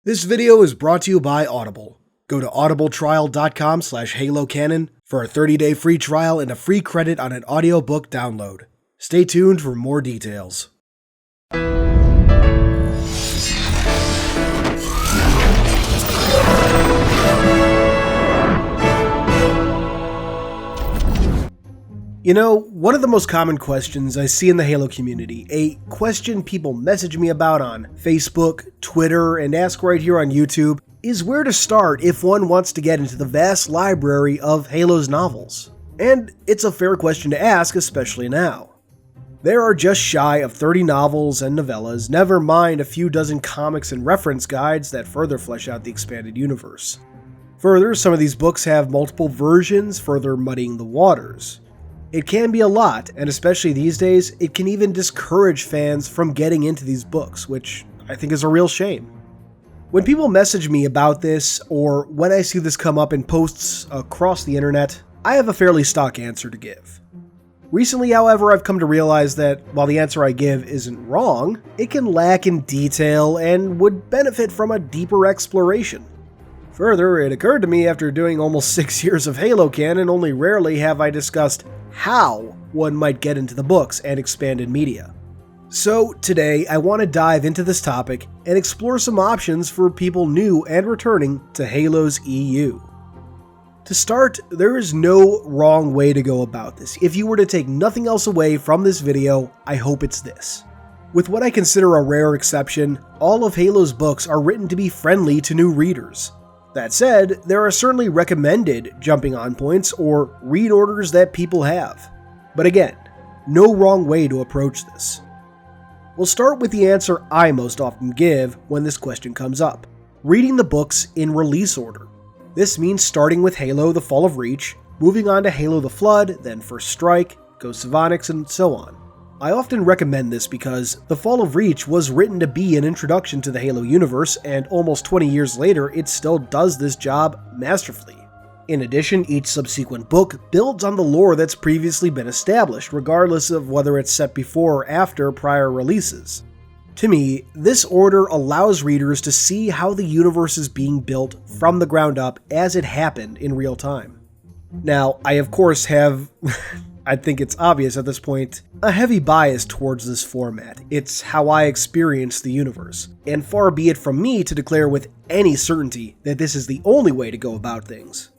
This video is brought to you by Audible. Go to audibletrial.com/halocanon for a 30-day free trial and a free credit on an audiobook download. Stay tuned for more details. You know, one of the most common questions I see in the Halo community, a question people message me about on Facebook, Twitter, and ask right here on YouTube, is where to start if one wants to get into the vast library of Halo's novels. And it's a fair question to ask, especially now. There are just shy of 30 novels and novellas, never mind a few dozen comics and reference guides that further flesh out the expanded universe. Further, some of these books have multiple versions, further muddying the waters. It can be a lot, and especially these days, it can even discourage fans from getting into these books, which I think is a real shame. When people message me about this, or when I see this come up in posts across the internet, I have a fairly stock answer to give. Recently, however, I've come to realize that while the answer I give isn't wrong, it can lack in detail and would benefit from a deeper exploration. Further, it occurred to me after doing almost 6 years of Halo canon, only rarely have I discussed how one might get into the books and expanded media. So today, I want to dive into this topic and explore some options for people new and returning to Halo's EU. To start, there is no wrong way to go about this. If you were to take nothing else away from this video, I hope it's this. With what I consider a rare exception, all of Halo's books are written to be friendly to new readers. That said, there are certainly recommended jumping on points or read orders that people have. But again, no wrong way to approach this. We'll start with the answer I most often give when this question comes up: reading the books in release order. This means starting with Halo: The Fall of Reach, moving on to Halo: The Flood, then First Strike, Ghosts of Onyx, and so on. I often recommend this because The Fall of Reach was written to be an introduction to the Halo universe, and almost 20 years later, it still does this job masterfully. In addition, each subsequent book builds on the lore that's previously been established, regardless of whether it's set before or after prior releases. To me, this order allows readers to see how the universe is being built from the ground up as it happened in real time. Now, I of course have... I think it's obvious at this point, a heavy bias towards this format. It's how I experience the universe, and far be it from me to declare with any certainty that this is the only way to go about things.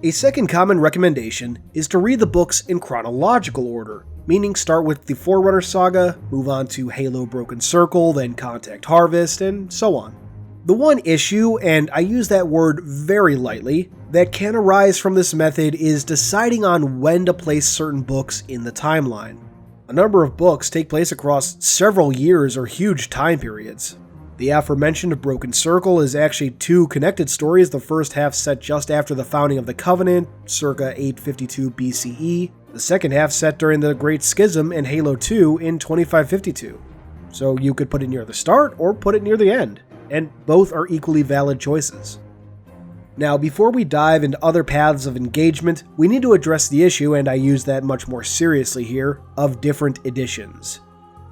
A second common recommendation is to read the books in chronological order, meaning start with the Forerunner saga, move on to Halo Broken Circle, then Contact Harvest, and so on. The one issue, and I use that word very lightly, that can arise from this method is deciding on when to place certain books in the timeline. A number of books take place across several years or huge time periods. The aforementioned Broken Circle is actually two connected stories, the first half set just after the founding of the Covenant, circa 852 BCE, the second half set during the Great Schism in Halo 2 in 2552. So you could put it near the start or put it near the end, and both are equally valid choices. Now, before we dive into other paths of engagement, we need to address the issue, and I use that much more seriously here, of different editions.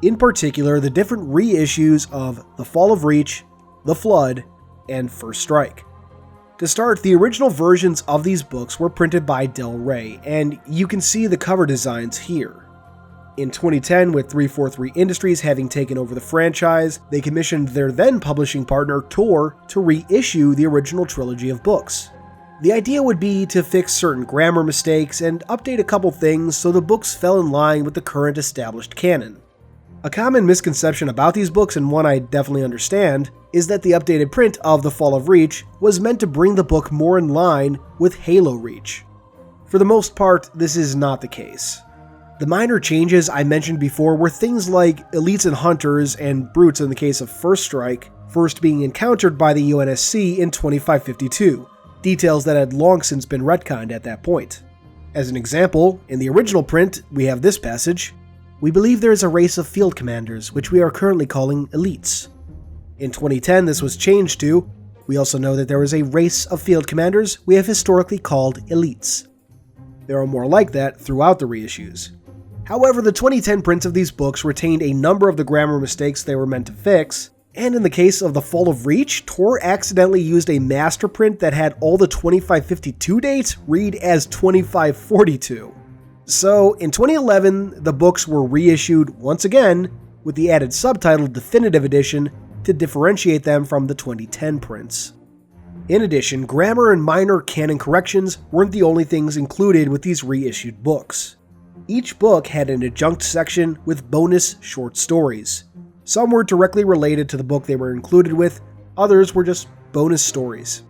In particular, the different reissues of The Fall of Reach, The Flood, and First Strike. To start, the original versions of these books were printed by Del Rey, and you can see the cover designs here. In 2010, with 343 Industries having taken over the franchise, they commissioned their then publishing partner, Tor, to reissue the original trilogy of books. The idea would be to fix certain grammar mistakes and update a couple things so the books fell in line with the current established canon. A common misconception about these books, and one I definitely understand, is that the updated print of The Fall of Reach was meant to bring the book more in line with Halo Reach. For the most part, this is not the case. The minor changes I mentioned before were things like elites and hunters and brutes in the case of First Strike, first being encountered by the UNSC in 2552, details that had long since been retconned at that point. As an example, in the original print, we have this passage: "We believe there is a race of field commanders, which we are currently calling elites." In 2010, this was changed to, "We also know that there is a race of field commanders we have historically called elites." There are more like that throughout the reissues. However, the 2010 prints of these books retained a number of the grammar mistakes they were meant to fix, And in the case of The Fall of Reach, Tor accidentally used a master print that had all the 2552 dates read as 2542. So, in 2011, the books were reissued once again with the added subtitle Definitive Edition to differentiate them from the 2010 prints. In addition, grammar and minor canon corrections weren't the only things included with these reissued books. Each book had an adjunct section with bonus short stories. Some were directly related to the book they were included with, others were just bonus stories.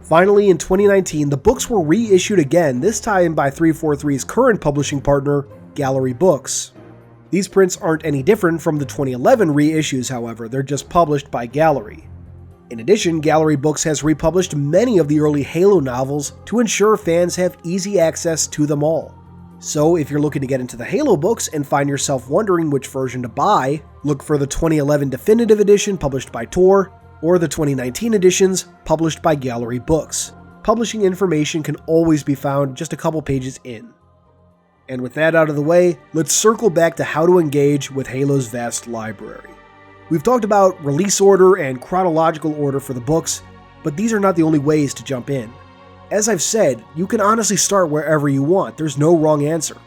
Finally, in 2019, the books were reissued again, this time by 343's current publishing partner, Gallery Books. These prints aren't any different from the 2011 reissues, however, they're just published by Gallery. In addition, Gallery Books has republished many of the early Halo novels to ensure fans have easy access to them all. So if you're looking to get into the Halo books and find yourself wondering which version to buy, look for the 2011 Definitive Edition published by Tor, or the 2019 editions published by Gallery Books. Publishing information can always be found just a couple pages in. And with that out of the way, let's circle back to how to engage with Halo's vast library. We've talked about release order and chronological order for the books, but these are not the only ways to jump in. As I've said, you can honestly start wherever you want, there's no wrong answer.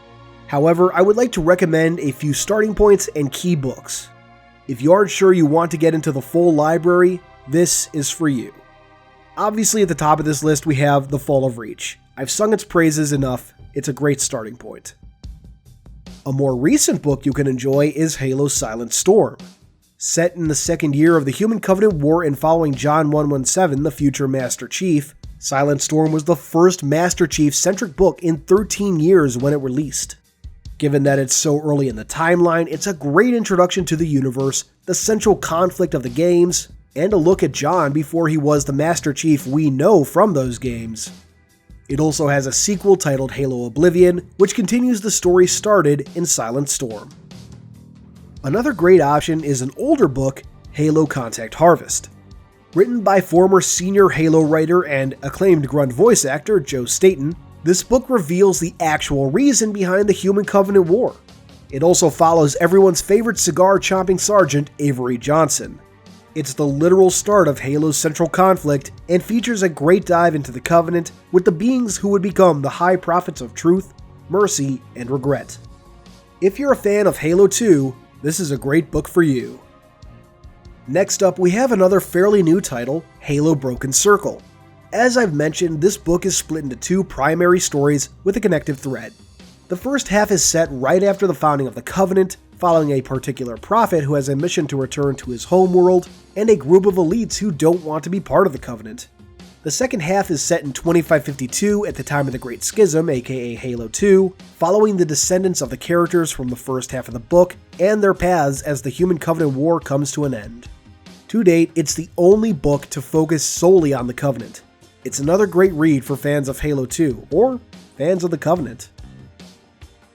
However, I would like to recommend a few starting points and key books. If you aren't sure you want to get into the full library, this is for you. Obviously at the top of this list we have The Fall of Reach. I've sung its praises enough, it's a great starting point. A more recent book you can enjoy is Halo Silent Storm. Set in the second year of the Human Covenant War and following John 117, the future Master Chief, Silent Storm was the first Master Chief-centric book in 13 years when it released. Given that it's so early in the timeline, it's a great introduction to the universe, the central conflict of the games, and a look at John before he was the Master Chief we know from those games. It also has a sequel titled Halo Oblivion, which continues the story started in Silent Storm. Another great option is an older book, Halo Contact Harvest. Written by former senior Halo writer and acclaimed grunt voice actor Joe Staten, this book reveals the actual reason behind the Human Covenant War. It also follows everyone's favorite cigar-chomping sergeant, Avery Johnson. It's the literal start of Halo's central conflict and features a great dive into the Covenant with the beings who would become the High Prophets of Truth, Mercy, and Regret. If you're a fan of Halo 2, this is a great book for you. Next up, we have another fairly new title, Halo Broken Circle. As I've mentioned, this book is split into two primary stories with a connective thread. The first half is set right after the founding of the Covenant, following a particular prophet who has a mission to return to his homeworld, and a group of elites who don't want to be part of the Covenant. The second half is set in 2552 at the time of the Great Schism, aka Halo 2, following the descendants of the characters from the first half of the book and their paths as the Human Covenant War comes to an end. To date, it's the only book to focus solely on the Covenant. It's another great read for fans of Halo 2, or fans of the Covenant.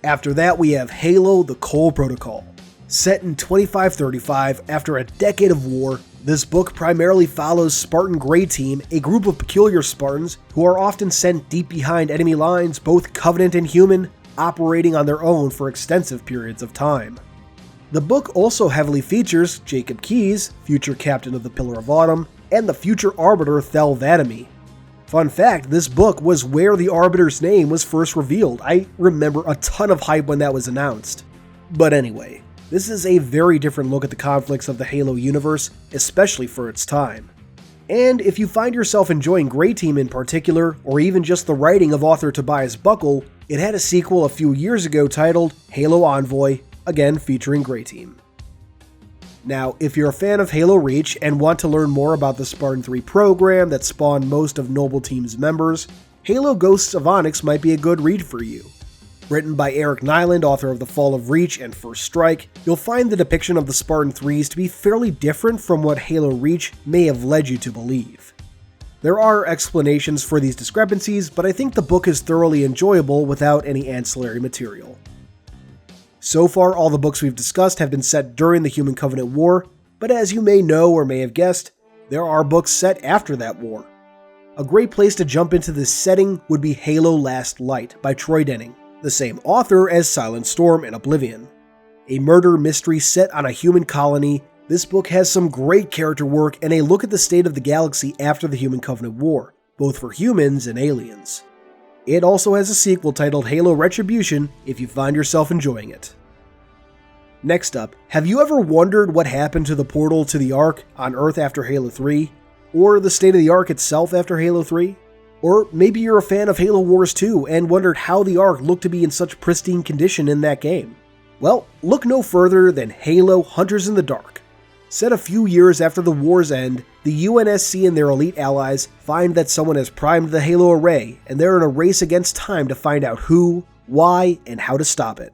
After that, we have Halo The Cole Protocol. Set in 2535, after a decade of war, this book primarily follows Spartan Grey Team, a group of peculiar Spartans who are often sent deep behind enemy lines, both Covenant and human, operating on their own for extensive periods of time. The book also heavily features Jacob Keyes, future captain of the Pillar of Autumn, and the future Arbiter Thel Vadami. Fun fact, this book was where the Arbiter's name was first revealed. I remember a ton of hype when that was announced. But anyway, this is a very different look at the conflicts of the Halo universe, especially for its time. And if you find yourself enjoying Grey Team in particular, or even just the writing of author Tobias Buckle, it had a sequel a few years ago titled Halo Envoy, again featuring Grey Team. Now, if you're a fan of Halo Reach and want to learn more about the Spartan 3 program that spawned most of Noble Team's members, Halo Ghosts of Onyx might be a good read for you. Written by Eric Nyland, author of The Fall of Reach and First Strike, you'll find the depiction of the Spartan 3s to be fairly different from what Halo Reach may have led you to believe. There are explanations for these discrepancies, but I think the book is thoroughly enjoyable without any ancillary material. So far, all the books we've discussed have been set during the Human Covenant War, but as you may know or may have guessed, there are books set after that war. A great place to jump into this setting would be Halo Last Light by Troy Denning, the same author as Silent Storm and Oblivion. A murder mystery set on a human colony This book has some great character work and a look at the state of the galaxy after the Human Covenant War, both for humans and aliens. It also has a sequel titled Halo Retribution if you find yourself enjoying it. Next up, have you ever wondered what happened to the portal to the Ark on Earth after Halo 3? Or the state of the Ark itself after Halo 3? Or maybe you're a fan of Halo Wars 2 and wondered how the Ark looked to be in such pristine condition in that game. Well, look no further than Halo Hunters in the Dark. Set a few years after the war's end, the UNSC and their elite allies find that someone has primed the Halo array, and they're in a race against time to find out who, why, and how to stop it.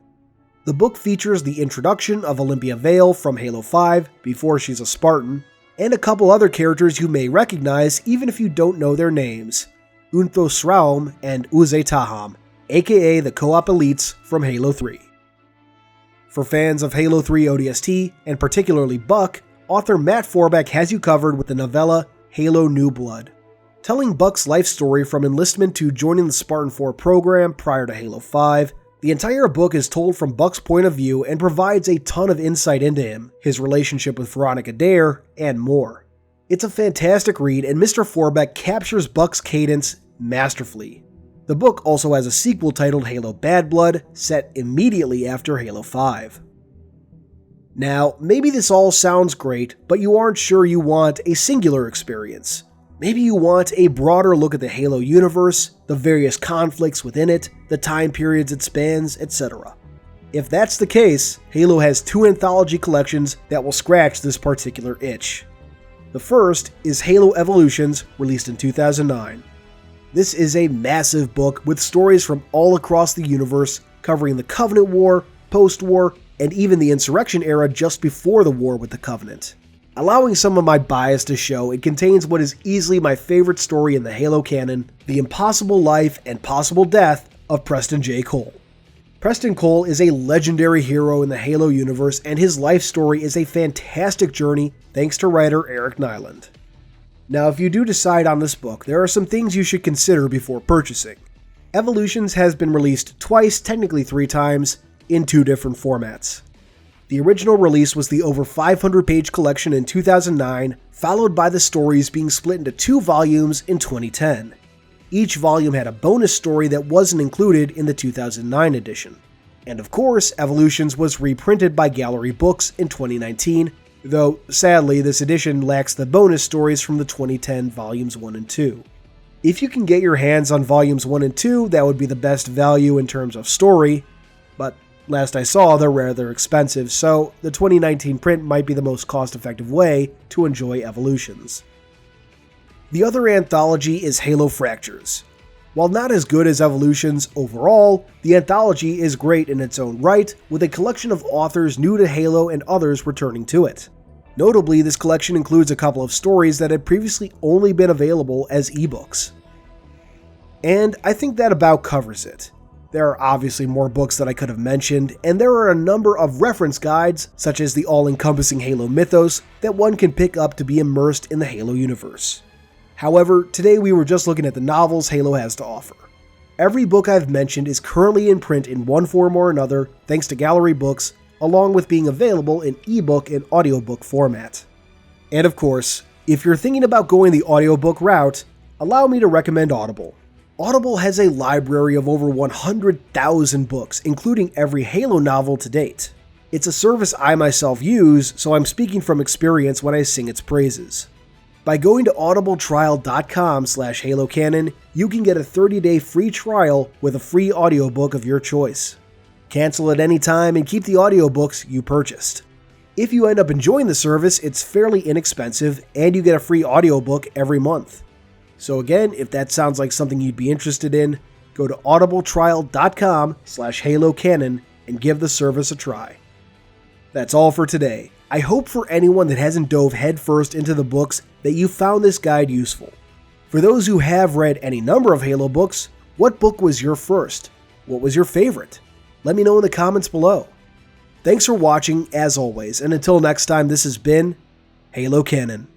The book features the introduction of Olympia Vale from Halo 5, before she's a Spartan, and a couple other characters you may recognize even if you don't know their names, Untho Sraum and Uze Taham, aka the co-op elites from Halo 3. For fans of Halo 3 ODST, and particularly Buck, author Matt Forbeck has you covered with the novella Halo New Blood. Telling Buck's life story from enlistment to joining the Spartan 4 program prior to Halo 5, the entire book is told from Buck's point of view and provides a ton of insight into him, his relationship with Veronica Dare, and more. It's a fantastic read, and Mr. Forbeck captures Buck's cadence masterfully. The book also has a sequel titled Halo Bad Blood, set immediately after Halo 5. Now, maybe this all sounds great, but you aren't sure you want a singular experience. Maybe you want a broader look at the Halo universe, the various conflicts within it, the time periods it spans, etc. If that's the case, Halo has 2 anthology collections that will scratch this particular itch. The first is Halo Evolutions, released in 2009. This is a massive book with stories from all across the universe covering the Covenant War, post-war, and even the Insurrection era just before the war with the Covenant. Allowing some of my bias to show, it contains what is easily my favorite story in the Halo canon, the impossible life and possible death of Preston J. Cole. Preston Cole is a legendary hero in the Halo universe, and his life story is a fantastic journey thanks to writer Eric Nyland. Now, if you do decide on this book, there are some things you should consider before purchasing. Evolutions has been released twice, technically 3 times, in 2 different formats. The original release was the over 500-page collection in 2009, followed by the stories being split into 2 volumes in 2010. Each volume had a bonus story that wasn't included in the 2009 edition. And of course, Evolutions was reprinted by Gallery Books in 2019, though sadly this edition lacks the bonus stories from the 2010 volumes 1 and 2. If you can get your hands on volumes 1 and 2, that would be the best value in terms of story, but last I saw, they're rather expensive, so the 2019 print might be the most cost-effective way to enjoy Evolutions. The other anthology is Halo Fractures. While not as good as Evolutions overall, the anthology is great in its own right, with a collection of authors new to Halo and others returning to it. Notably, this collection includes a couple of stories that had previously only been available as ebooks. And I think that about covers it. There are obviously more books that I could have mentioned, and there are a number of reference guides, such as the all-encompassing Halo mythos, that one can pick up to be immersed in the Halo universe. However, today we were just looking at the novels Halo has to offer. Every book I've mentioned is currently in print in one form or another, thanks to Gallery Books, along with being available in ebook and audiobook format. And of course, if you're thinking about going the audiobook route, allow me to recommend Audible. Audible has a library of over 100,000 books, including every Halo novel to date. It's a service I myself use, so I'm speaking from experience when I sing its praises. By going to audibletrial.com/halocanon, you can get a 30-day free trial with a free audiobook of your choice. Cancel at any time and keep the audiobooks you purchased. If you end up enjoying the service, it's fairly inexpensive and you get a free audiobook every month. So again, if that sounds like something you'd be interested in, go to audibletrial.com/halocanon and give the service a try. That's all for today. I hope for anyone that hasn't dove headfirst into the books that you found this guide useful. For those who have read any number of Halo books, what book was your first? What was your favorite? Let me know in the comments below. Thanks for watching, as always, and until next time, this has been Halo Canon.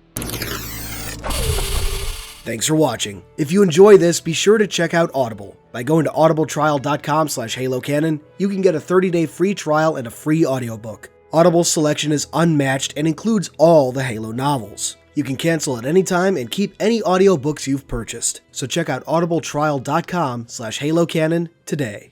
Thanks for watching. If you enjoy this, be sure to check out Audible. By going to audibletrial.com/halocanon, you can get a 30-day free trial and a free audiobook. Audible's selection is unmatched and includes all the Halo novels. You can cancel at any time and keep any audiobooks you've purchased. So check out audibletrial.com/halocanon today.